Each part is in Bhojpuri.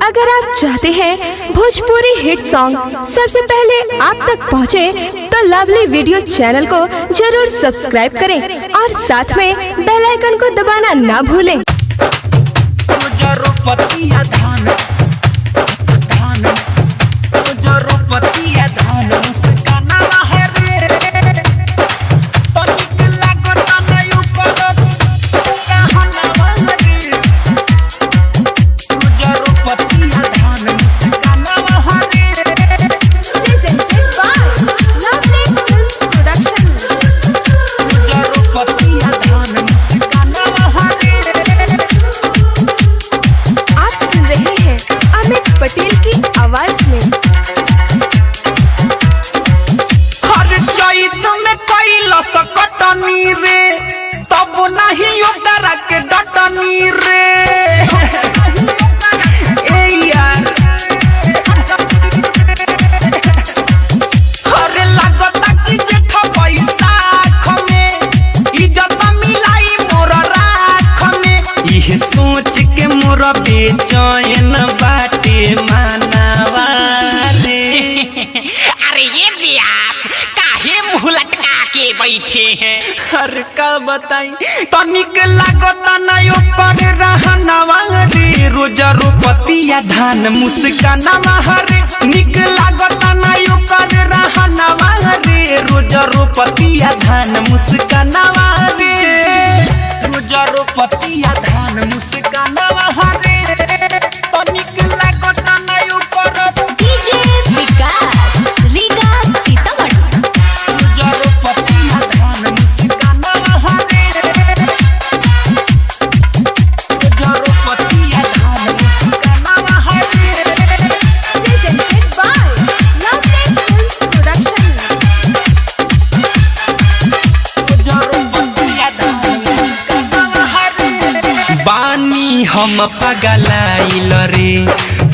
अगर आप चाहते हैं भोजपुरी हिट सॉन्ग सबसे पहले आप तक पहुंचे, तो लवली वीडियो चैनल को जरूर सब्सक्राइब करें और साथ में बेल आइकन को दबाना ना भूलें। पटेल की आवाज में हर चैत में कैला सकटनी रे, तब नहीं ओकरा के डटनी रे। ए यार हरे लागता कि जेठ बैसाख में इज्जत मिलाई मोर राख में। इहे सोच के मोर बेचैन बाटे मानवा रे। अरे ये व्यास काहे मुँह लटका के बैठे हैं? हर का बताई तनिक लागता नयो कर रहनवा रे। रोजा रोपतिया धान मुस्कानवा रे, निक लागता नयो कर रहनवा रे। रोजा रोपतिया धान मुस्कानवा रे, रोजा रोपतिया धान मुस्कानवा रे। तनिक लागता नयो कर डीजे विकास रीगा सीतामढ़ी। रोजा रोपतिया धान मुस्कानवा रे, रोजा रोपतिया धान मुस्कानवा रे। Presented by Lovely Films Production। रोजा रोपतिया धान मुस्कानवा रे। बानी हम पगलाइल रे,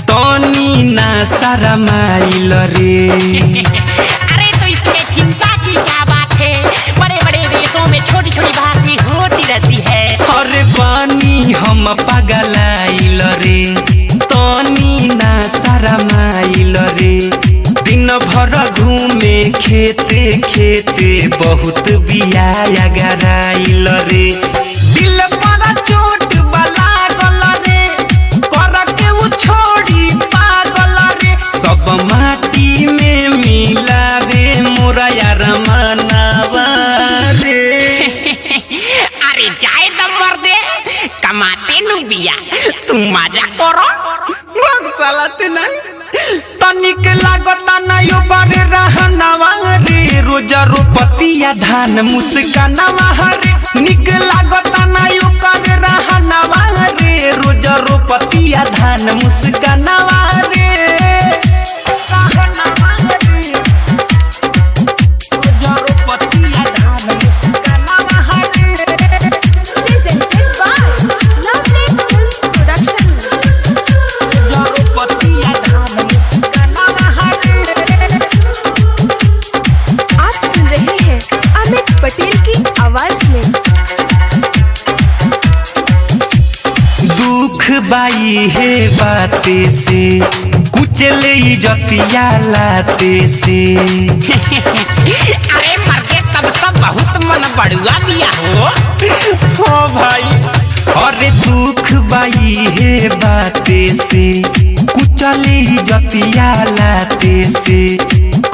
तनी ना शरमाइल रे। अरे तो इसमें चिंता की क्या बात है? बड़े बड़े देशों में छोटी छोटी बात भी होती रहती है। अरे बानी हम पगलाइल रे, तनी ना शरमाइल रे। दिन भर घूमे खेते खेते बहुत बियाया गराइल रे। दिल पर चोट बला गल रे, कर के उ छोड़ी पागल रे। सब माटी में मिलावे मोरा यार मनवा रे। अरे जाए दम मर्दे, कमाते नु बिया, तुम मजा करो। चलते नहीं तनिक लागता नयो करे रहनवा रे। रोजा रोपतिया धान मुस्कानवा रे, निक लागता नयो करे रहनवा रे। रोजा रोपतिया धान मुस्कानवा रे, रहनवा रे। रोजा रोपतिया धान मुस्कानवा रे। Presented by Lovely Films Production। रोजा रोपतिया धान मुस्कानवा रे। आप सुन रहे हैं अमित पटेल की आवाज में। दुख बाई है बाते से, कुचले इज्जतिया लाते से। अरे मर्दे तब तो बहुत मन बड़ुआ बिया हो। हो भाई अरे दुख बाई है बाते से, कुचले इज्जतिया लाते से।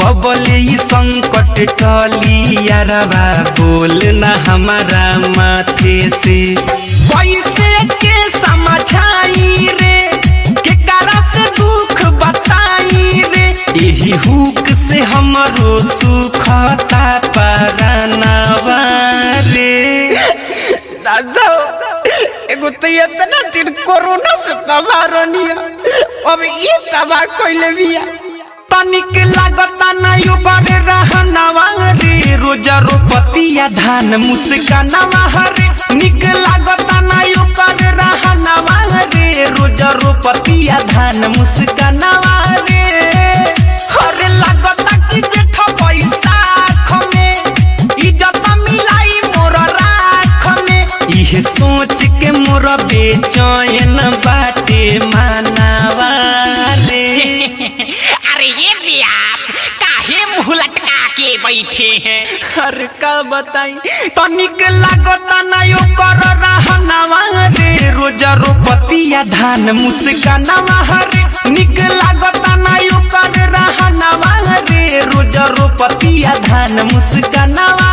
कबले ई संकट टली यारवा, बोल ना हमारा माथे से। पैसे के समझाई रे, केकरा से दुख बताई रे। यही हुक से हमरो सुखता परानवा रे। दादा एगो तो इतना दिन कोरोना से तबाह रनिया, अब ये तबाह कइले बिया। तनिक लागता नयो करे रहनवा रे। रोजा रोपतिया धान मुस्कानवा रे, निक लागता नयो करे रहनवा रे। रोजा रोपतिया धान मुस्कानवा रे। हरे लागता कि जेठ बैसाख में इज्जत मिलाई मोर राख में। इहे सोच के मोर बेचैन बाटे मानवा आगे बैठे हैं। अरे का बताई तनिक लागता ना यो कर रहनवा रे रोजा रोपतिया धान मुस्कानवा रे निक लागता ना यो कर रहनवा रे रोजा रोपतिया धान मुस्कानवा